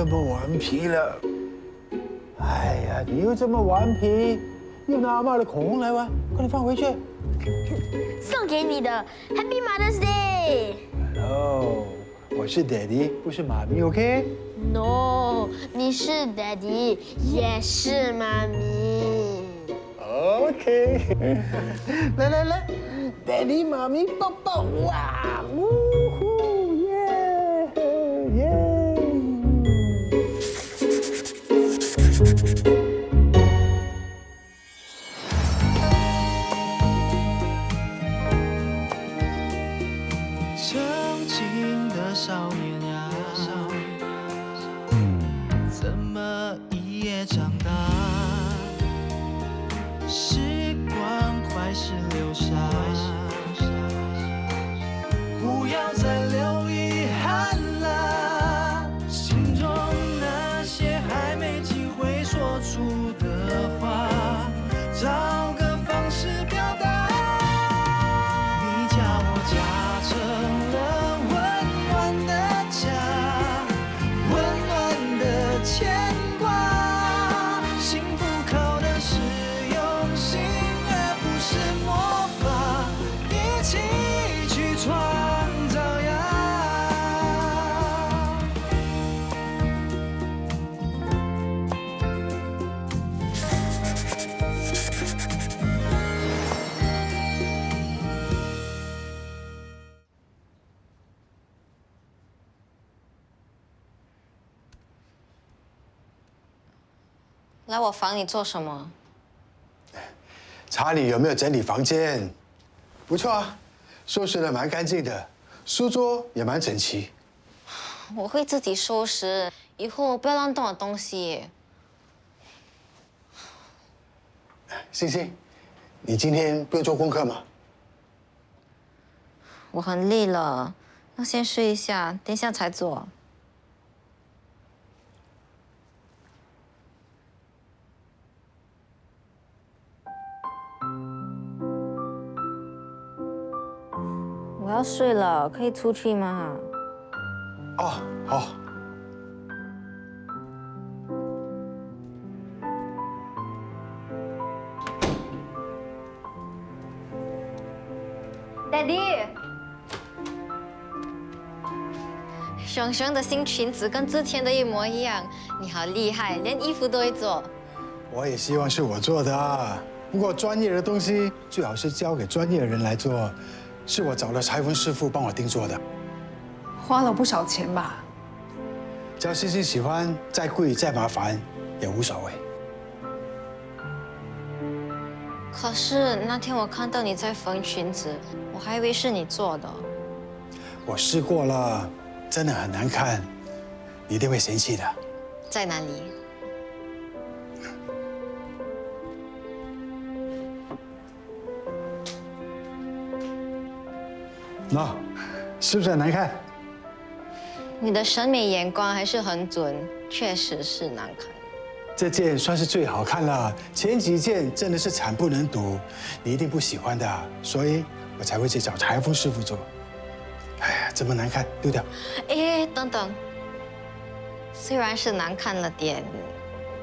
这么顽皮了。哎呀，你又这么顽皮，又拿阿妈的口红来玩，快点放回去。送给你的 Happy Mother's Day。哦，我是 Daddy， 不是妈咪 ，OK？ No， 你是 Daddy， 也是妈咪。OK， 来，Daddy 妈咪抱抱，哇，呜呼，耶耶！曾经的少年呀，怎么一夜长大？时光快逝流沙，不要再留遗憾啦。心中那些还没机会说出的话，找个方式表达。你叫我家成了温暖的家，温暖的牵挂。幸福靠的是用心，而不是魔法。一起去创造呀！来我房里做什么？查你有没有整理房间？不错啊，收拾得蛮干净的，书桌也蛮整齐。我会自己收拾，以后不要乱动我东西。星星，你今天不用做功课吗？我很累了，要先睡一下，等一下才做。我要睡了，可以出去吗？哦，好。Daddy， 熊熊的新裙子跟之前的一模一样，你好厉害，连衣服都会做。我也希望是我做的啊，不过专业的东西最好是交给专业的人来做，是我找了裁缝师傅帮我定做的。花了不少钱吧？只要星星喜欢，再贵再麻烦也无所谓。可是那天我看到你在缝裙子，我还以为是你做的。我试过了，真的很难看，你一定会嫌弃的。在哪里？那，是不是很难看？你的审美眼光还是很准，确实是难看。这件算是最好看了，前几件真的是惨不忍睹，你一定不喜欢的，所以我才会去找裁缝师傅做。哎呀，这么难看，丢掉。哎，等等，虽然是难看了点，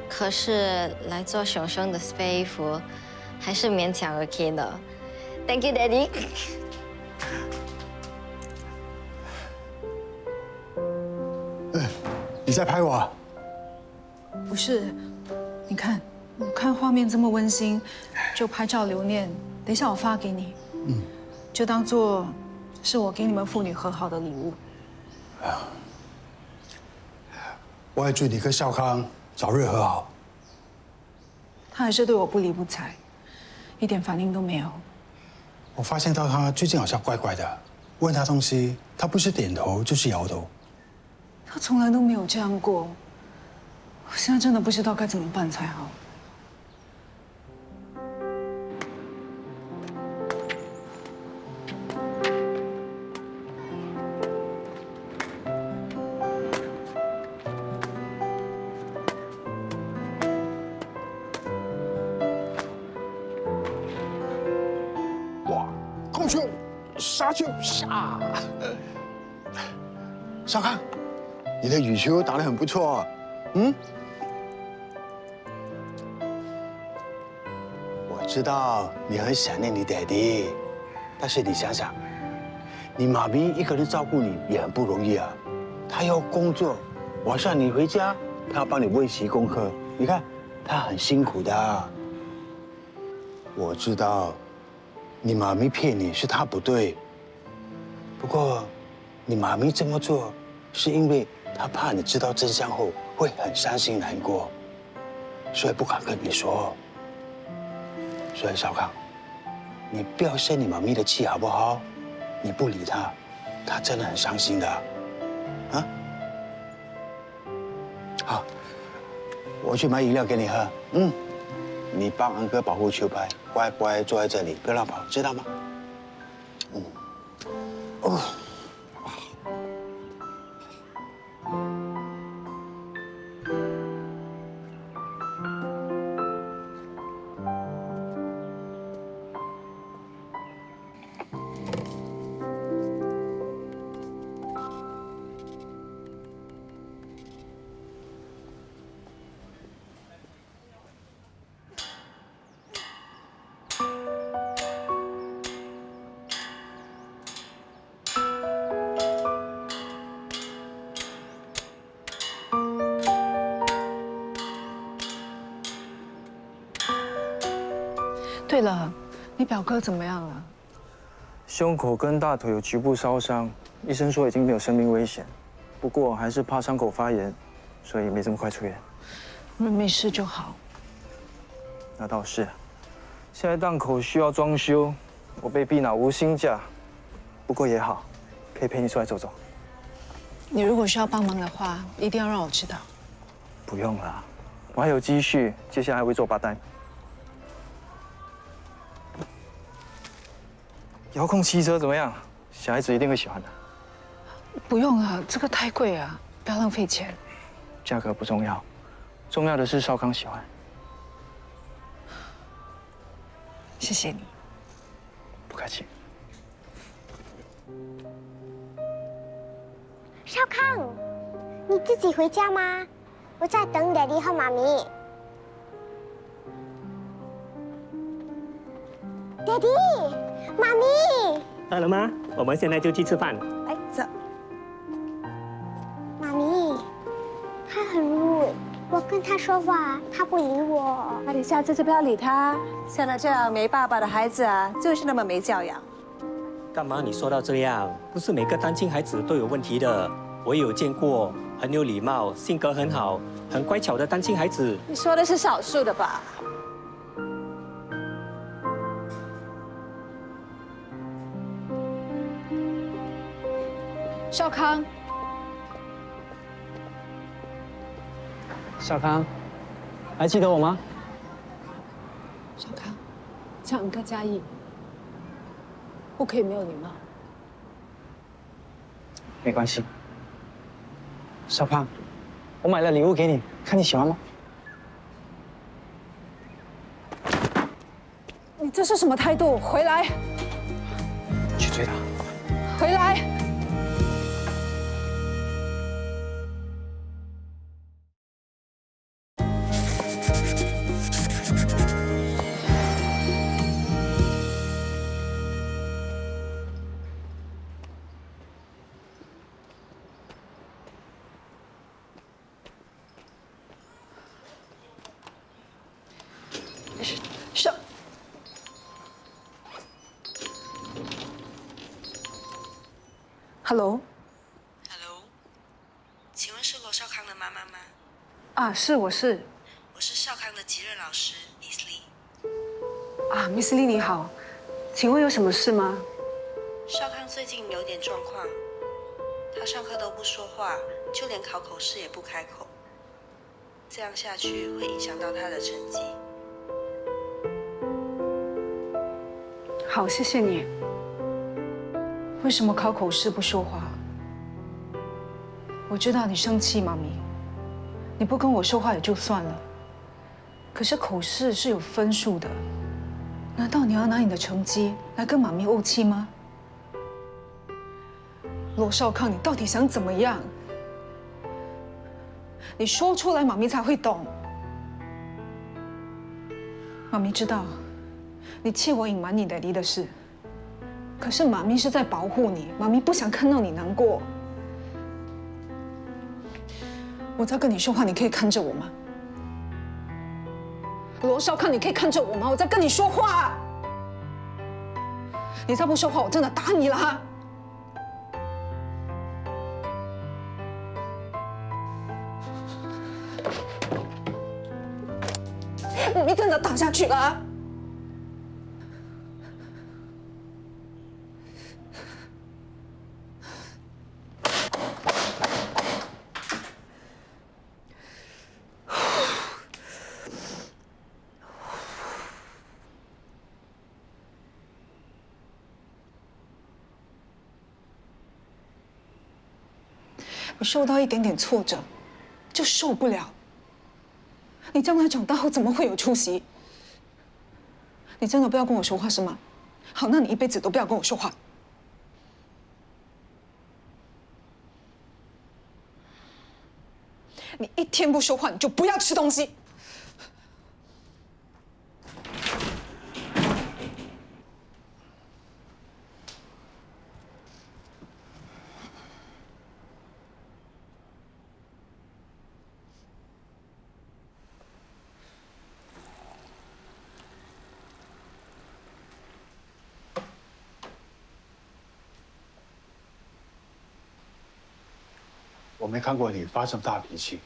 可是来做熊熊的space衣服，还是勉强 OK 的。Thank you, Daddy。你在拍我啊？不是，你看，我看画面这么温馨，就拍照留念。等一下我发给你，就当做是我给你们父女和好的礼物。我也祝你跟少康早日和好。他还是对我不理不睬，一点反应都没有。我发现到他最近好像怪怪的，问他东西，他不是点头就是摇头。他从来都没有这样过，我现在真的不知道该怎么办才好。哇，空球，杀球，杀！少康，你的羽球打得很不错，嗯。我知道你很想念你爹地，但是你想想，你妈咪一个人照顾你也很不容易啊。她要工作，晚上你回家，她要帮你温习功课，你看她很辛苦的。我知道，你妈咪骗你是她不对，不过你妈咪这么做是因为她怕你知道真相后会很伤心难过，所以不敢跟你说。所以少康，你不要生你妈咪的气好不好？你不理她，她真的很伤心的。啊？好，我去买饮料给你喝。嗯，你帮安哥保护球拍，乖乖坐在这里，不要乱跑，知道吗？嗯。哦。对了，你表哥怎么样了？胸口跟大腿有局部烧伤，医生说已经没有生命危险，不过还是怕伤口发炎，所以没这么快出院。没事就好。那倒是，现在档口需要装修，我被逼拿无薪假，不过也好，可以陪你出来走走。你如果需要帮忙的话，一定要让我知道。不用啦，我还有积蓄，接下来还会做8单。遥控汽车怎么样？小孩子一定会喜欢的。不用了，这个太贵啊，不要浪费钱。价格不重要，重要的是少康喜欢。谢谢你。不客气。少康，你自己回家吗？我在等爹地和妈咪。爹地，妈咪。饿了吗？我们现在就去吃饭。哎，走。妈咪，他很 rude， 我跟他说话，他不理我。那你下次就不要理他。像他这样没爸爸的孩子啊，就是那么没教养。干嘛你说到这样？不是每个单亲孩子都有问题的。我也有见过很有礼貌、性格很好、很乖巧的单亲孩子。你说的是少数的吧？少康，少康，还记得我吗？少康，叫你哥嘉义，不可以没有礼貌。没关系。少康，我买了礼物给你，看你喜欢吗？你这是什么态度？回来！去追他。回来！少。Hello， 请问是罗少康的妈妈吗？啊，我是。我是少康的即任老师 Miss Lee。啊，Miss Lee 你好，请问有什么事吗？少康最近有点状况，他上课都不说话，就连考口试也不开口，这样下去会影响到他的成绩。好，谢谢你。为什么考口试不说话？我知道你生气，妈咪，你不跟我说话也就算了，可是口试是有分数的，难道你要拿你的成绩来跟妈咪怄气吗？罗少康，你到底想怎么样？你说出来，妈咪才会懂。妈咪知道，你气我隐瞒你爹地的事，可是妈咪是在保护你，妈咪不想看到你难过。我在跟你说话，你可以看着我吗？罗少康，你可以看着我吗？我在跟你说话。你再不说话，我真的打你了。你真的打下去了。你受到一点点挫折，就受不了。你将来长大后怎么会有出息？你真的不要跟我说话是吗？好，那你一辈子都不要跟我说话。你一天不说话，你就不要吃东西。我没看过你发生大脾气。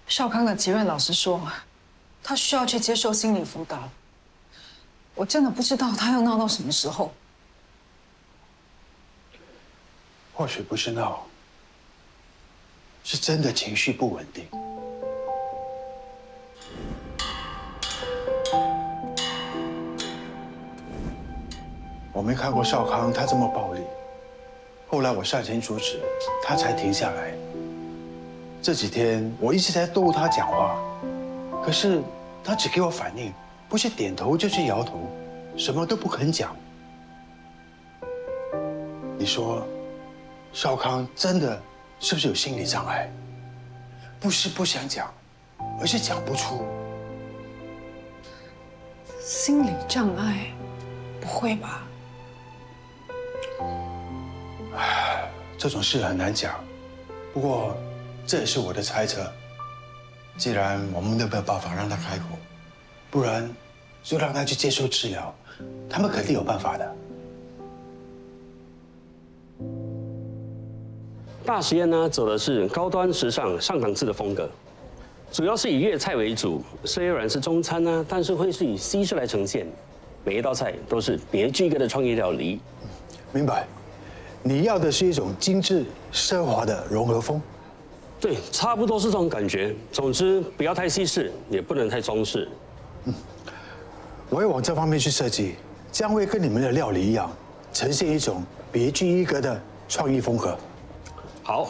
少康的级任老师说，他需要去接受心理辅导。我真的不知道他要闹到什么时候。或许不是闹，是真的情绪不稳定。我没看过少康他这么暴力，后来我上前阻止，他才停下来。这几天我一直在逗他讲话，可是他只给我反应，不是点头就是摇头，什么都不肯讲。你说，少康真的是不是有心理障碍？不是不想讲，而是讲不出。心理障碍？不会吧？这种事很难讲，不过这也是我的猜测。既然我们都没有办法让他开口，不然就让他去接受治疗，他们肯定有办法的。大实验呢，走的是高端、时尚、上档次的风格，主要是以粤菜为主。虽然是中餐呢，但是会是以西式来呈现，每一道菜都是别具一格的创意料理。明白。你要的是一种精致奢华的融合风。对，差不多是这种感觉。总之，不要太西式，也不能太中式。我会往这方面去设计，将会跟你们的料理一样，呈现一种别具一格的创意风格。好，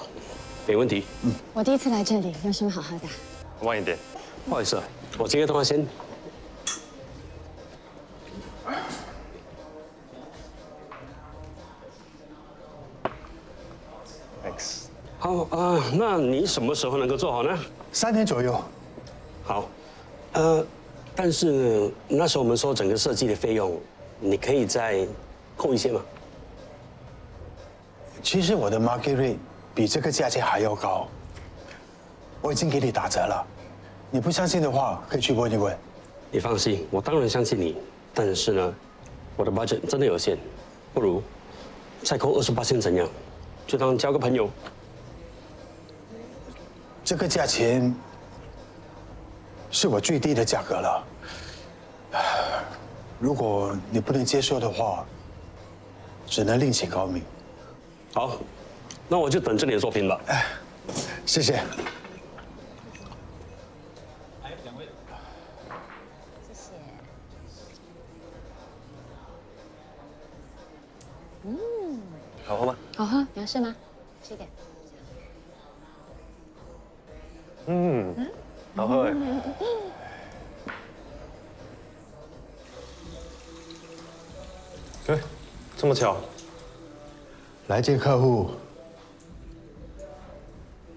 没问题。我第一次来这里，有什么好喝的？慢一点，不好意思，我接个电话先。Thanks。好那你什么时候能够做好呢？3天左右。好，但是那时候我们说整个设计的费用，你可以再扣一些吗？其实我的 market rate 比这个价钱还要高，我已经给你打折了。你不相信的话，可以去问一问。你放心，我当然相信你，但是呢，我的 budget 真的有限，不如再扣28%怎样？就当交个朋友。这个价钱是我最低的价格了。如果你不能接受的话，只能另请高明。好，那我就等着你的作品吧。谢谢。谢谢。好喝吗？好喝，你要试吗？吃一点。好喝哎。哎，这么巧，来见客户。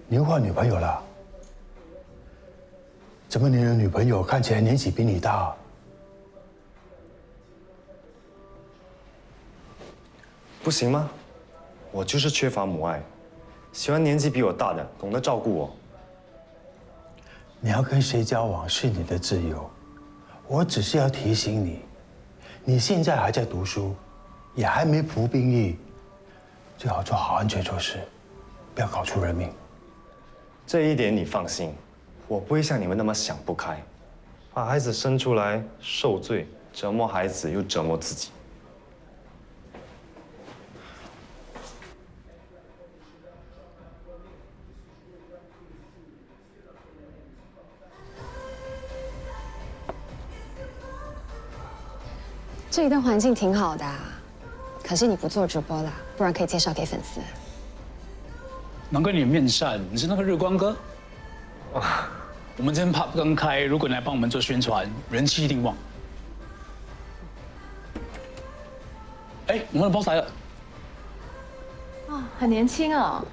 你又换女朋友了？怎么你的女朋友看起来年纪比你大？不行吗？我就是缺乏母爱，喜欢年纪比我大的，懂得照顾我。你要跟谁交往是你的自由，我只是要提醒你，你现在还在读书，也还没服兵役，最好做好安全措施，不要搞出人命。这一点你放心，我不会像你们那么想不开，把孩子生出来受罪，折磨孩子又折磨自己。这里的环境挺好的啊，可惜你不做直播了，不然可以介绍给粉丝。难怪你面善，你是那个日光哥。我们这边 pub 刚开，如果你来帮我们做宣传，人气一定旺。哎，我们的 boss 来了。啊，很年轻哦。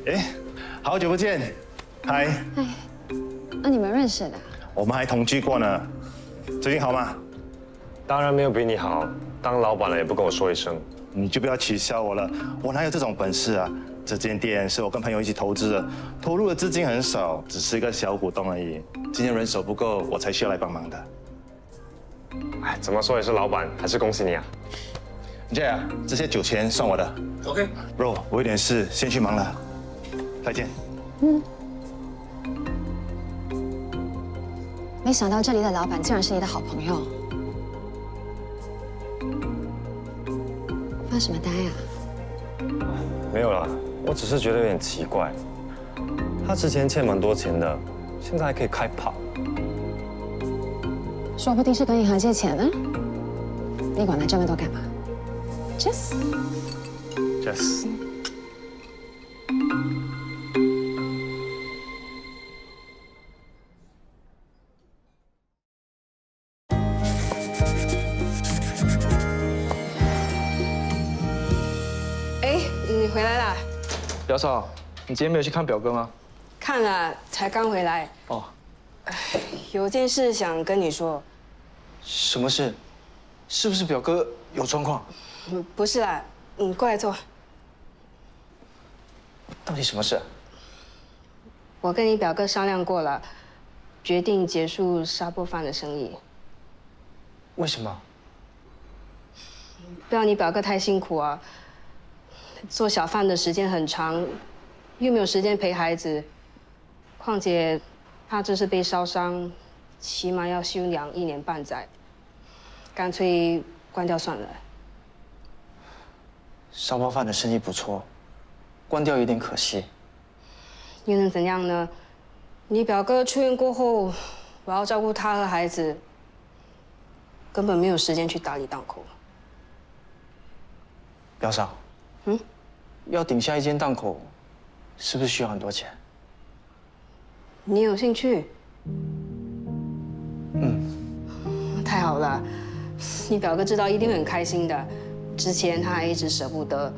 哎，好久不见，嗨。哎，那你们认识的？我们还同居过呢。最近好吗？当然没有比你好，当老板了也不跟我说一声。你就不要取笑我了，我哪有这种本事啊？这间店是我跟朋友一起投资的，投入的资金很少，只是一个小股东而已。今天人手不够，我才需要来帮忙的。哎，怎么说也是老板，还是恭喜你啊。Jay 啊，这些酒钱算我的。OK。Bro， 我有点事，先去忙了，再见。没想到这里的老板竟然是你的好朋友。发什么呆啊？没有啦，我只是觉得有点奇怪。他之前欠蛮多钱的，现在还可以开跑。说不定是跟银行借钱呢。你管他这么多干嘛 ？Just。哎，你回来啦？表嫂，你今天没有去看表哥吗？看了，才刚回来。哦，有件事想跟你说。什么事？是不是表哥有状况？不是啦，你过来坐。到底什么事？我跟你表哥商量过了，决定结束沙钵饭的生意。为什么？不要你表哥太辛苦啊，做小贩的时间很长，又没有时间陪孩子，况且他这是被烧伤，起码要休养1年半载，干脆关掉算了。沙包饭的生意不错，关掉有点可惜。又能怎样呢？你表哥出院过后，我要照顾他和孩子，根本没有时间去打理档口。表嫂，要顶下一间档口，是不是需要很多钱？你有兴趣？太好了，你表哥知道一定会很开心的。之前他还一直舍不得，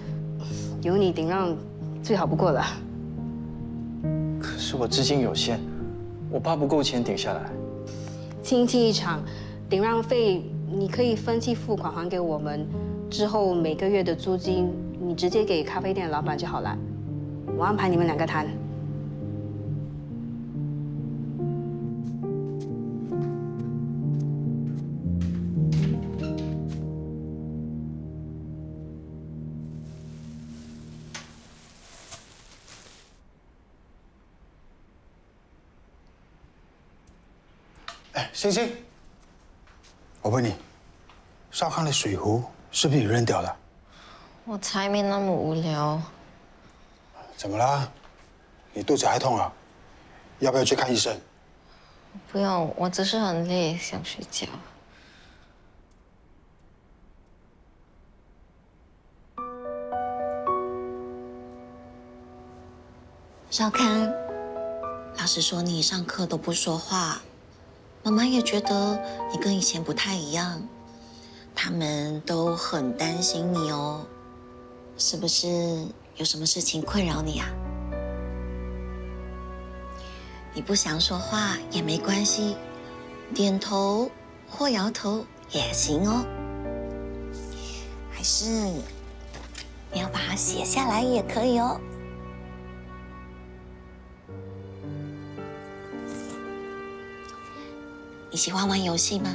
有你顶让最好不过了。可是我资金有限，我怕不够钱顶下来。亲戚一场，顶让费你可以分期付款还给我们，之后每个月的租金你直接给咖啡店的老板就好了。我安排你们2个谈。哎，星星，我问你，少康的水壶是不是你扔掉的？我才没那么无聊。怎么啦？你肚子还痛啊？要不要去看医生？不用，我只是很累，想睡觉。少康，老师说你上课都不说话，妈妈也觉得你跟以前不太一样。他们都很担心你哦，是不是有什么事情困扰你啊？你不想说话也没关系，点头或摇头也行哦。还是你要把它写下来也可以哦。你喜欢玩游戏吗？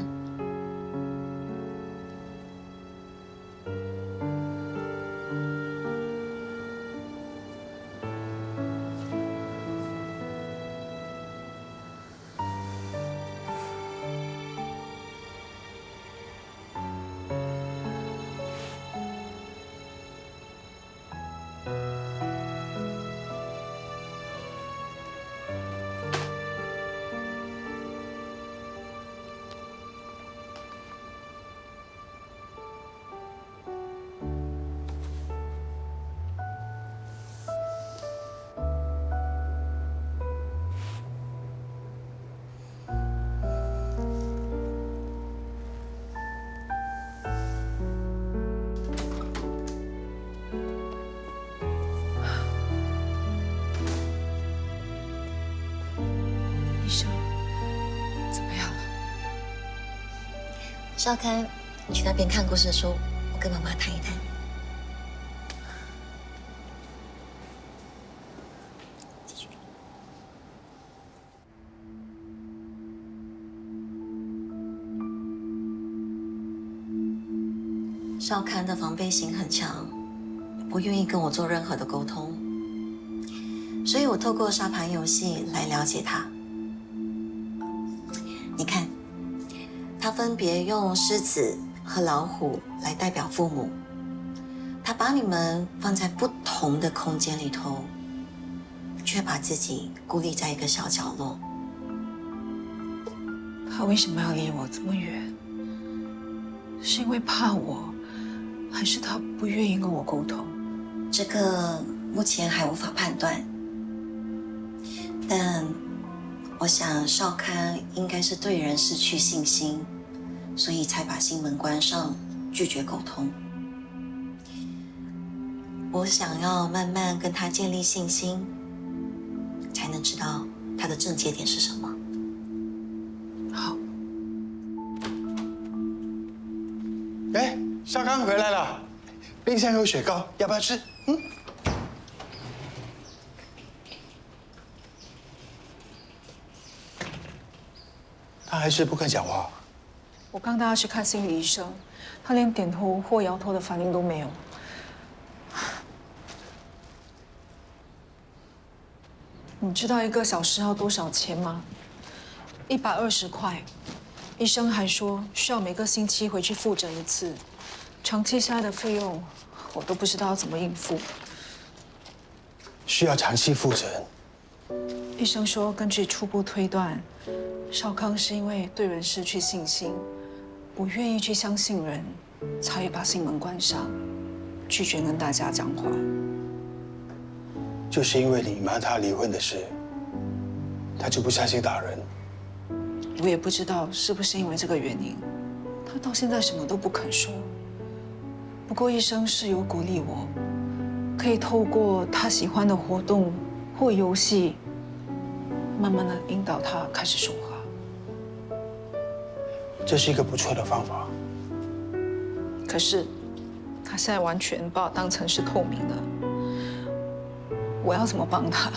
医生，怎么样了？少康，你去那边看故事书，我跟妈妈谈一谈。继续。少康的防备心很强，不愿意跟我做任何的沟通，所以我透过沙盘游戏来了解他。你看，他分别用狮子和老虎来代表父母，他把你们放在不同的空间里头，却把自己孤立在一个小角落。他为什么要离我这么远？是因为怕我，还是他不愿意跟我沟通？这个目前还无法判断，但我想少康应该是对人失去信心，所以才把心门关上，拒绝沟通。我想要慢慢跟他建立信心，才能知道他的症结点是什么。好。哎，少康回来了，冰箱有雪糕，要不要吃？嗯。他还是不肯讲话。我刚带他去看心理医生，他连点头或摇头的反应都没有。你知道1个小时要多少钱吗？120块。医生还说需要每个星期回去复诊1次，长期下来的费用我都不知道要怎么应付。需要长期复诊。医生说，根据初步推断，少康是因为对人失去信心，不愿意去相信人，才会把心门关上，拒绝跟大家讲话。就是因为你瞒他离婚的事，他就不相信大人。我也不知道是不是因为这个原因，他到现在什么都不肯说。不过医生是有鼓励我，可以透过他喜欢的活动或游戏，慢慢的引导他开始说话。这是一个不错的方法。可是他现在完全把我当成是透明的，我要怎么帮他？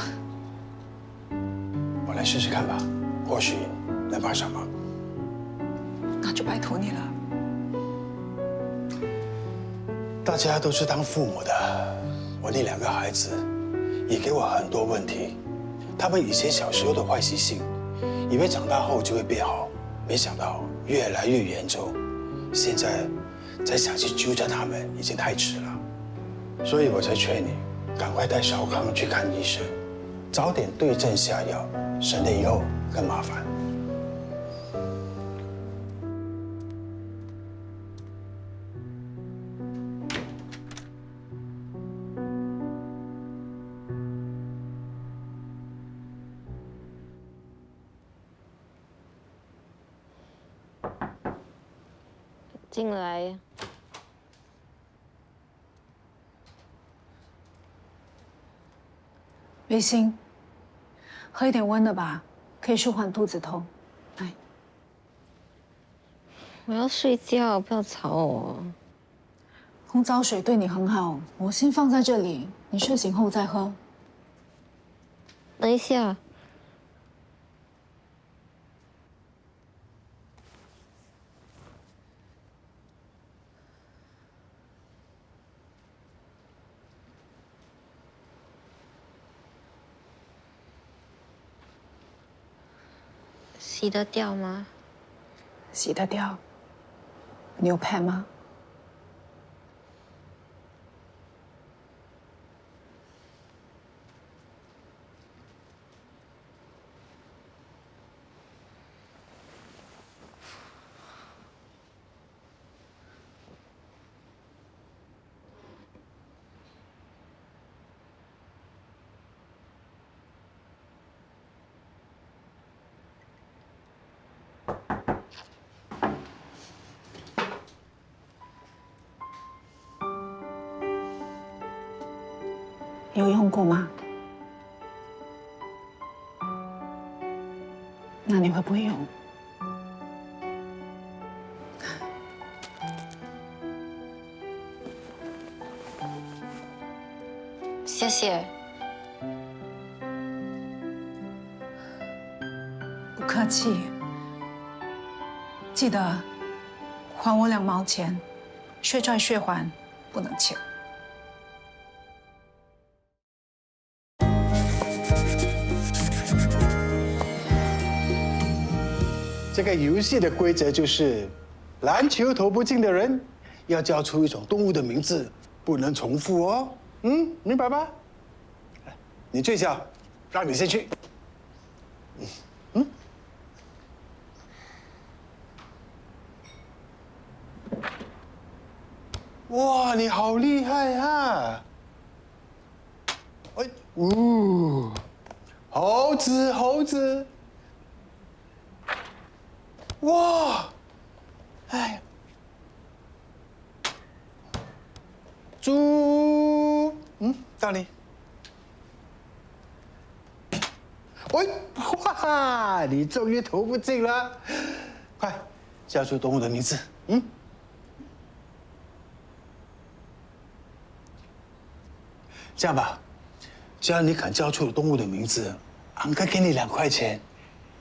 我来试试看吧，或许能帮上忙。那就拜托你了。大家都是当父母的，我那2个孩子也给我很多问题。他们以前小时候的坏习性，以为长大后就会变好，没想到越来越严重。现在再想去纠正他们，已经太迟了。所以我才劝你，赶快带少康去看医生，早点对症下药，省得以后更麻烦。进来。维新，喝一点温的吧，可以舒缓肚子痛。来，我要睡觉，不要吵我。红枣水对你很好，我先放在这里，你睡醒后再喝。等一下。洗得掉吗？洗得掉。你有 pad 吗？有用过吗？那你会不会用？谢谢。不客气。记得还我2毛钱，血债血还，不能欠。这个游戏的规则就是，篮球投不进的人要叫出一种动物的名字，不能重复哦。明白吧？你最小，让你先去。哇，你好厉害啊！哎，猴子，猴子。哇，哎，猪，到你。喂，哇，你终于投不进了，快叫出动物的名字。这样吧，只要你肯叫出动物的名字，俺哥给你2块钱，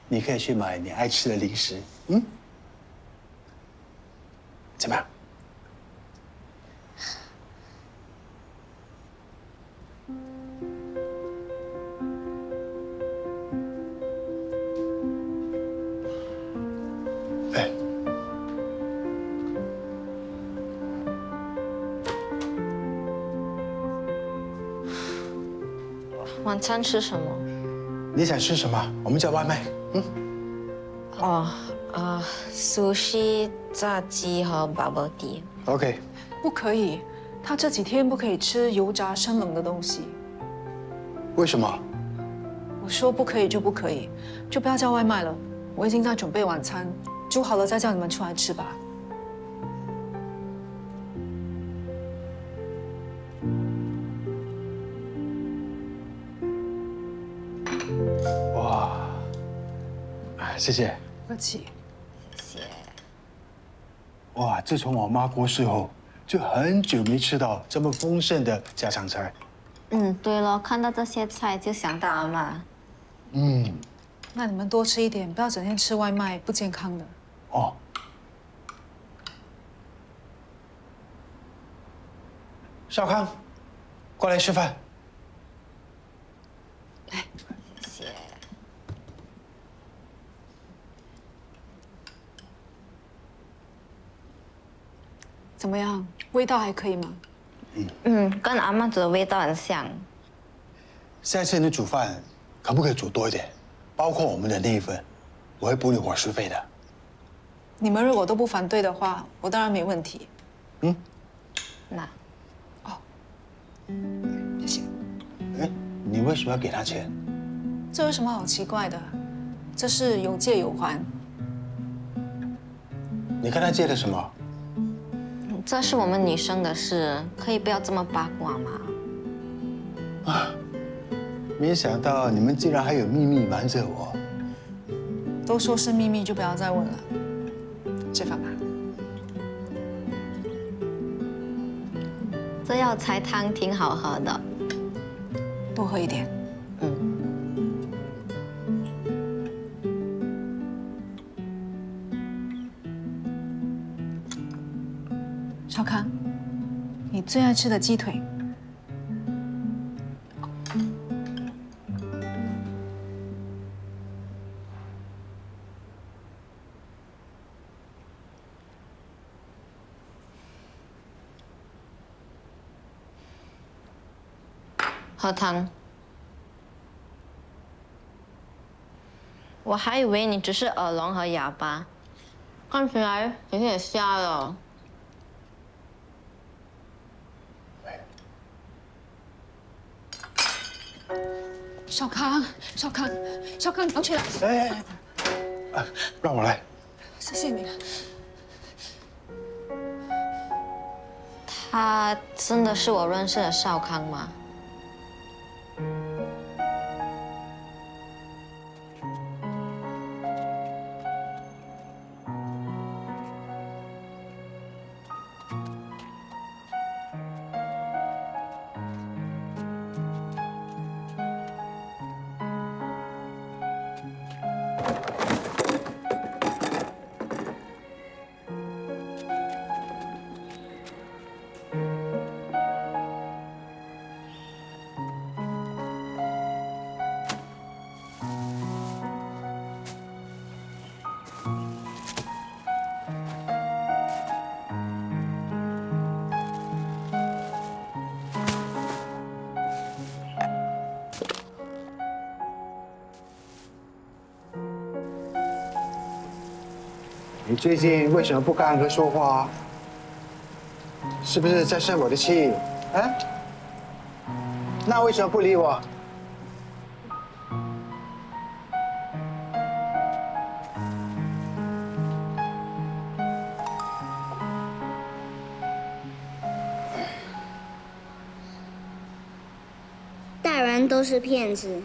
你可以去买你爱吃的零食。怎么样？哎，晚餐吃什么？你想吃什么？我们叫外卖。sushi、炸鸡和 bubble tea。OK。不可以，他这几天不可以吃油炸生冷的东西。为什么？我说不可以就不可以，就不要叫外卖了。我已经在准备晚餐，煮好了再叫你们出来吃吧。哇，谢谢。不客气。谢谢。哇，自从我妈过世后，就很久没吃到这么丰盛的家常菜。对了，看到这些菜就想到阿嬷。那你们多吃一点，不要整天吃外卖，不健康的。哦。少康，过来吃饭。来，谢谢。怎么样？味道还可以吗？跟阿嬷煮的味道很像。下次你煮饭可不可以煮多一点？包括我们的那一份，我会补你伙食费的。你们如果都不反对的话，我当然没问题。那，谢谢。哎，你为什么要给他钱？这有什么好奇怪的？这是有借有还。你跟他借的什么？这是我们女生的事，可以不要这么八卦吗？啊，没想到你们竟然还有秘密瞒着我。都说是秘密，就不要再问了。吃饭吧。这药材汤挺好喝的，多喝一点。少康，你最爱吃的鸡腿。喝汤。我还以为你只是耳聋和哑巴，看起来你也瞎了。少康，少康，少康，拿起来！让我来。谢谢你。他真的是我认识的少康吗？你最近为什么不跟安哥说话？是不是在生我的气？啊？那为什么不理我？大人都是骗子。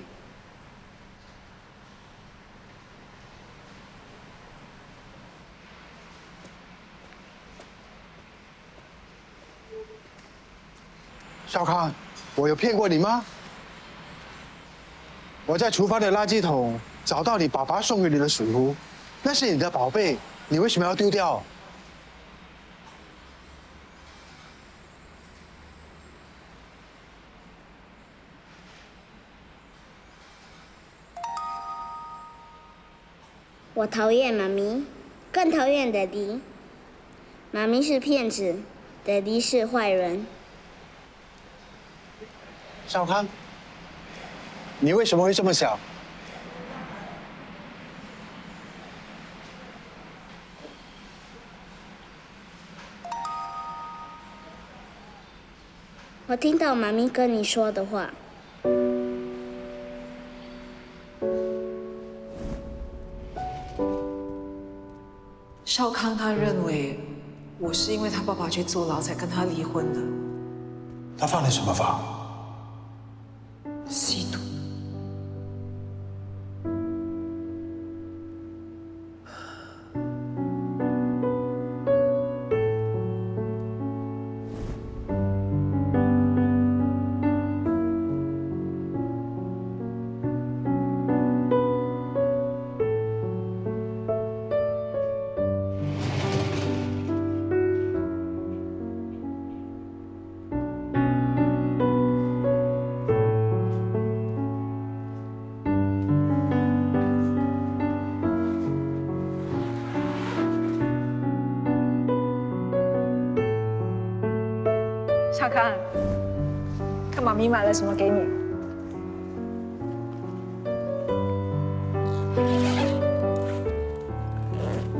少康，我有骗过你吗？我在厨房的垃圾桶找到你爸爸送给你的水壶，那是你的宝贝，你为什么要丢掉？我讨厌妈咪，更讨厌爹地。妈咪是骗子，爹地是坏人。少康，你为什么会这么想？我听到妈咪跟你说的话。少康他认为我是因为他爸爸去坐牢才跟他离婚的。他犯了什么法？吸毒。少康，看妈咪买了什么给你。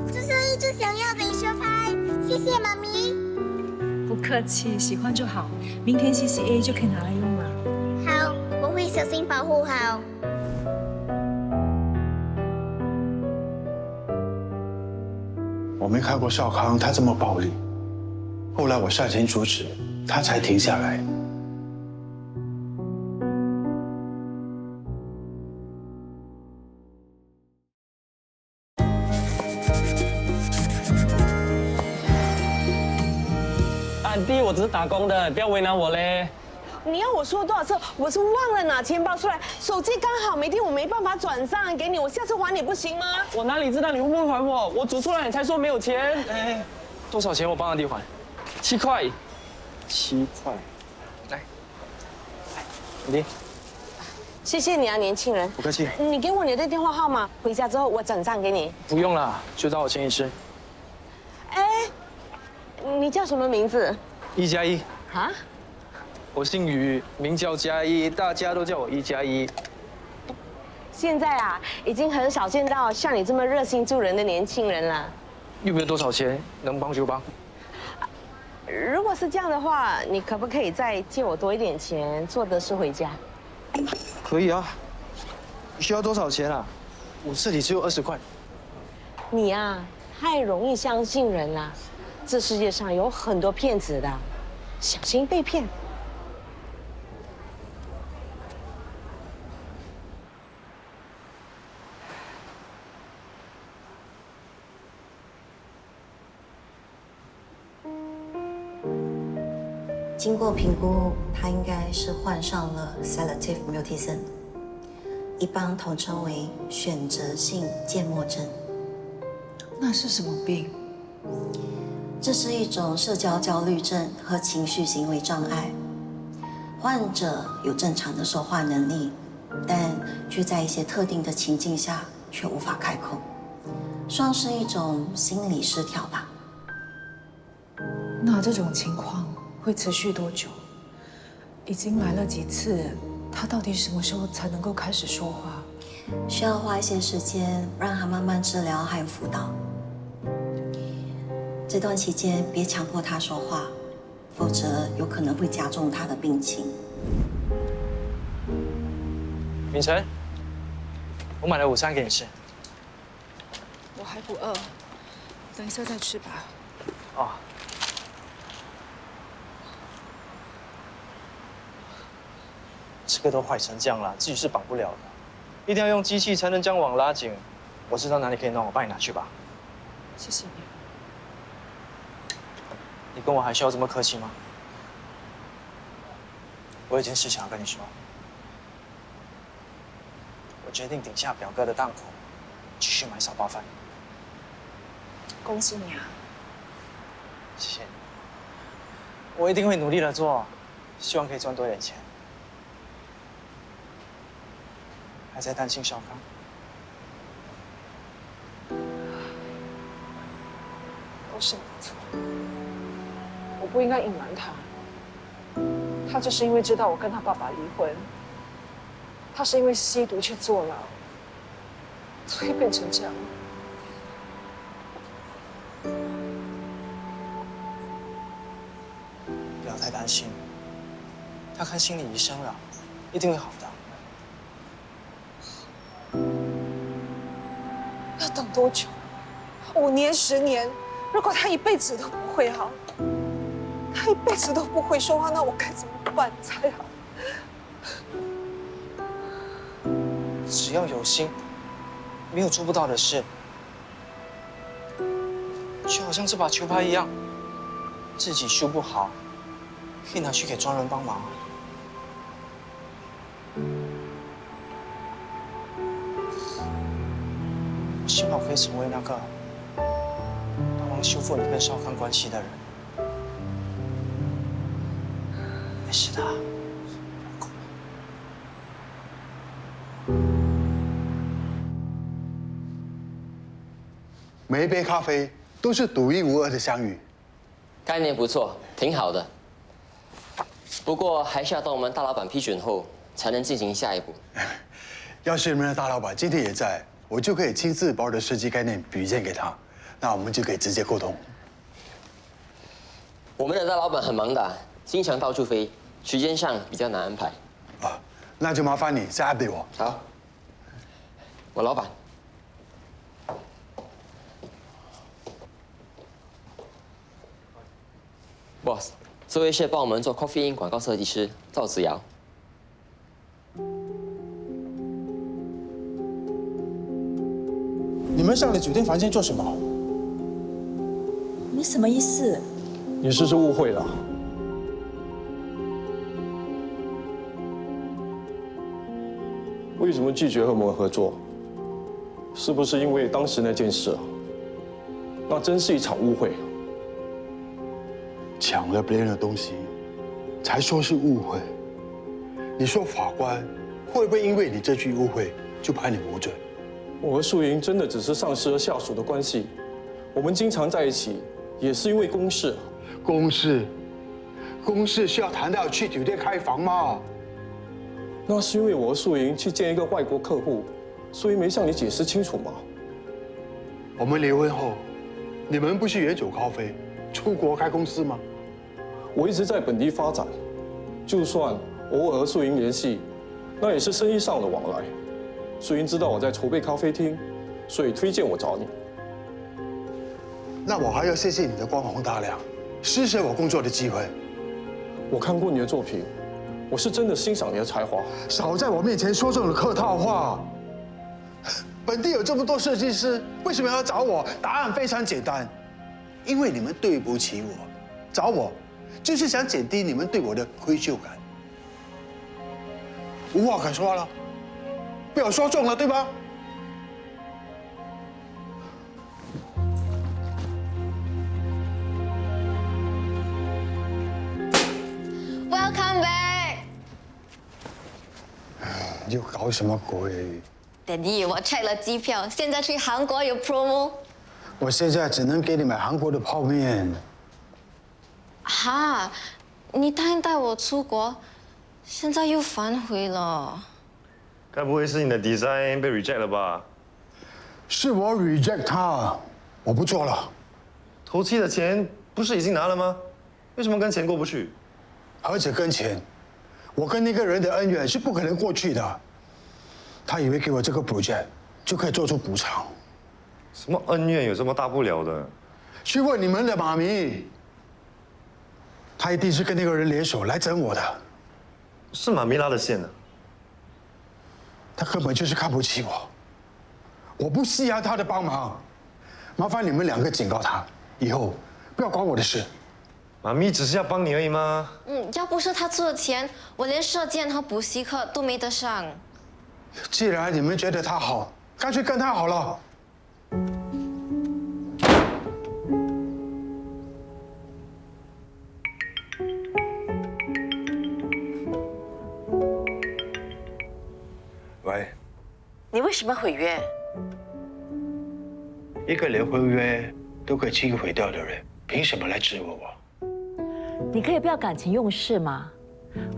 这是一直想要的手牌，谢谢妈咪。不客气，喜欢就好。明天 CCA 就可以拿来用了。好，我会小心保护好。我没看过少康他这么暴力，后来我上前阻止，他才停下来。安迪，我只是打工的，不要为难我嘞。你要我说多少次？我是忘了拿钱包出来，手机刚好没电，我没办法转账给你，我下次还你不行吗？我哪里知道你会不会还我？我煮出来你才说没有钱。哎，多少钱我帮安迪还？7块，7块。来，安迪，谢谢你啊，年轻人。不客气。你给我你的电话号码，回家之后我转账给你。不用啦，就当我请你吃。哎，你叫什么名字1+1。啊？我姓于，名叫嘉一，大家都叫我1+1。现在啊，已经很少见到像你这么热心助人的年轻人了。又没有多少钱，能帮就帮。如果是这样的话，你可不可以再借我多一点钱，坐的士回家？可以啊。你需要多少钱啊？我这里只有20块。你啊，太容易相信人了。这世界上有很多骗子的，小心被骗。经过评估，他应该是患上了 selective mutism， 一般统称为选择性缄默症。那是什么病？这是一种社交焦虑症和情绪行为障碍。患者有正常的说话能力，但却在一些特定的情境下却无法开口，算是一种心理失调吧。那这种情况会持续多久？已经来了几次，他到底什么时候才能够开始说话？需要花一些时间让他慢慢治疗和辅导。这段期间别强迫他说话，否则有可能会加重他的病情。秉承，我买了午餐给你吃。我还不饿，等一下再吃吧。哦。这个都坏成这样了，自己是绑不了的，一定要用机器才能将网拉紧。我知道哪里可以弄，我帮你拿去吧。谢谢你。你跟我还需要这么客气吗？我有件事想要跟你说。我决定顶下表哥的档口，继续买少包饭。恭喜你啊！谢谢你。我一定会努力的做，希望可以赚多点钱。还在担心小刚？都是你的错，我不应该隐瞒他。他就是因为知道我跟他爸爸离婚，他是因为吸毒去坐牢，所以变成这样。不要太担心，他看心理医生了，一定会好的。要等多久？5年、10年？如果他一辈子都不会好，他一辈子都不会说话，那我该怎么办才好？只要有心，没有做不到的事。就好像这把球拍一样，自己修不好，可以拿去给专人帮忙。希望我可以成为那个帮忙修复你跟少康关系的人。没事的。每一杯咖啡都是独一无二的相遇。概念不错，挺好的。不过还是要等我们大老板批准后，才能进行下一步。要是你们的大老板今天也在，我就可以亲自把我的设计概念比荐给他，那我们就可以直接沟通。我们的大老板很忙的，经常到处飞，时间上比较难安排。啊，那就麻烦你再 update 我。好，我老板。Boss， 这位是帮我们做 Coffee Inn 广告设计师赵子瑶。你们上了酒店房间做什么？你什么意思？你是不是误会了？为什么拒绝和我们合作？是不是因为当时那件事？那真是一场误会。抢了别人的东西，才说是误会。你说法官会不会因为你这句误会就判你无罪？我和素云真的只是上司和下属的关系，我们经常在一起，也是因为公事。公事是要谈到去酒店开房吗？那是因为我和素云去见一个外国客户，所以没向你解释清楚吗？我们离婚后，你们不是远走高飞，出国开公司吗？我一直在本地发展，就算偶尔和素云联系，那也是生意上的往来。素云知道我在筹备咖啡厅，所以推荐我找你。那我还要谢谢你的光宏大量，施舍我工作的机会。我看过你的作品，我是真的欣赏你的才华。少在我面前说这种客套话。本地有这么多设计师，为什么要找我？答案非常简单，因为你们对不起我，找我就是想减低你们对我的愧疚感。无话可说了，被我说中了，对吧？Welcome back。又搞什么鬼？ Daddy， 我 check 了机票，现在去韩国有 promo。我现在只能给你买韩国的泡面。哈，你答应带我出国，现在又反悔了。该不会是你的 design 被 reject 了吧？是我 reject 他，我不做了。头期的钱不是已经拿了吗？为什么跟钱过不去？何止跟钱，我跟那个人的恩怨是不可能过去的。他以为给我这个 project 就可以做出补偿。什么恩怨有这么大不了的？去问你们的妈咪，他一定是跟那个人联手来整我的。是妈咪拉的线呢。他根本就是看不起我，我不稀罕他的帮忙。麻烦你们两个警告他，以后不要管我的事。妈咪只是要帮你而已吗？要不是他出的钱，我连射箭和补习课都没得上。既然你们觉得他好，干脆跟他好了。喂，你为什么毁约？一个连婚约都可以轻易毁掉的人，凭什么来质问我？你可以不要感情用事吗？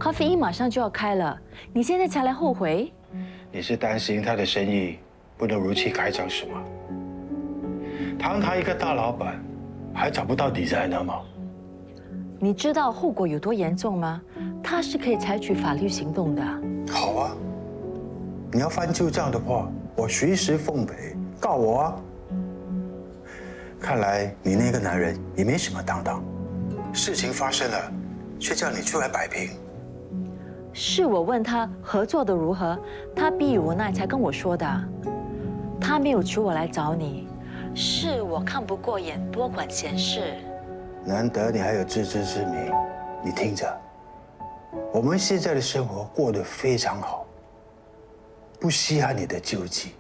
咖啡因马上就要开了，你现在才来后悔？你是担心他的生意不能如期开张是吗？堂堂一个大老板，还找不到designer吗？你知道后果有多严重吗？他是可以采取法律行动的。好啊，你要翻旧账的话，我随时奉陪，告我啊！看来你那个男人也没什么担当，事情发生了，却叫你出来摆平。是我问他合作的如何，他逼于无奈才跟我说的。他没有求我来找你，是我看不过眼，多管闲事。难得你还有自知之明，你听着，我们现在的生活过得非常好，不稀罕你的救济。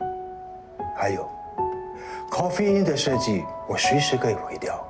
还有，Coffee Inn 的设计我随时可以毁掉。